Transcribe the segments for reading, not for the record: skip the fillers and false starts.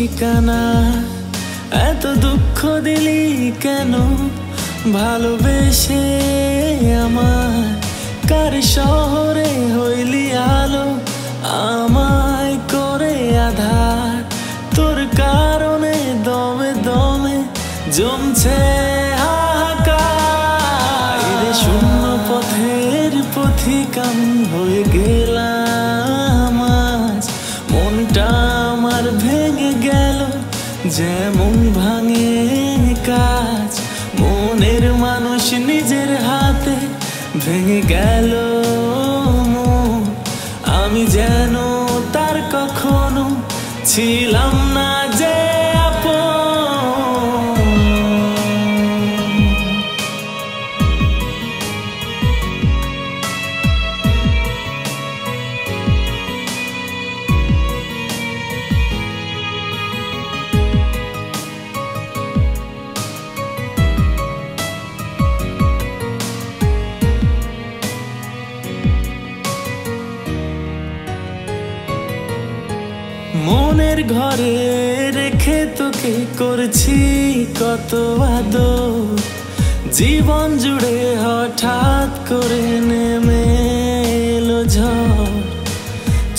ঠিকানা। এত দুঃখ দিলি কেন ভালোবেসে আমার? কার শহরে হইলি আলো আমায় করে আধার? তোর কারণে দমে দমে জমছে হাহাকার। শূন্য পথের পথিকাম হয়ে গেলাম আজ। মনটা আমার ভেঙে গেল যেমন ভাঙে কাজ। মনের মানুষ নিজের হাতে ভেঙে গেল মন। আমি যেন তার কখনো ছিলাম না যে মনের ঘরে রেখে তোকে করছি কত আদর। জীবন জুড়ে হঠাৎ করে নেমে এলো ঝড়।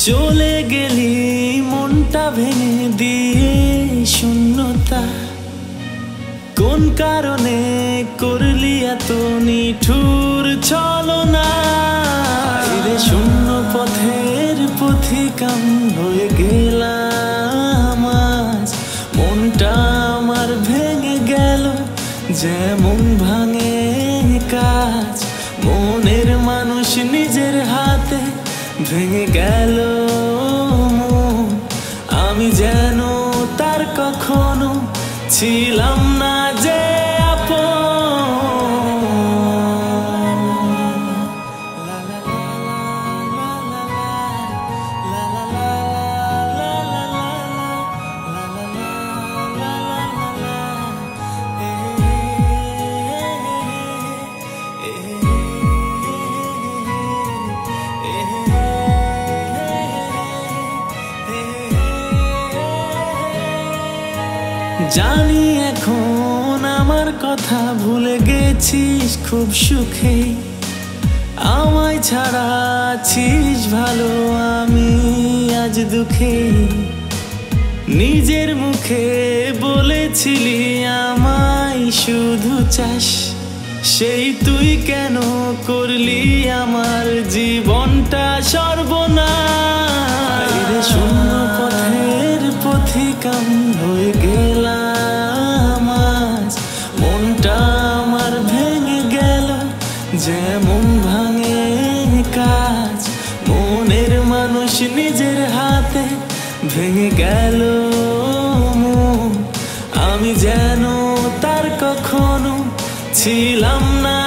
চলে গেলি মনটা ভেঙে দিয়ে শূন্যতা। কোন কারণে করলি এত নিঠুর ছলনা? শূন্য পথের পথিকাম হয়ে গেলাম আজ। মনটা আমার ভেঙে গেল যেমন ভাঙে কাজ। মনের মানুষ নিজের হাতে ভেঙে গেল মন। আমি যেন তার কখনো ছিলাম না যে জানি এখন আমার কথা ভুলে গেছিস খুব সুখে। আমায় ছাড়া আছিস ভালো, আমি আজ দুঃখে। নিজের মুখে বলেছিলি আমায় শুধু চাস, সেই তুই কেন করলি আমার জীবনটা সর্বনাশ। শূন্য পথের পথিকাম হয়ে গেলাম আজ। মনটা আমার ভেঙে গেল যেমন ভাঙে কাজ। মনের মানুষ নিজের হাতে ভেঙে গেল মন। আমি যেন তার কখনো ছিলাম না।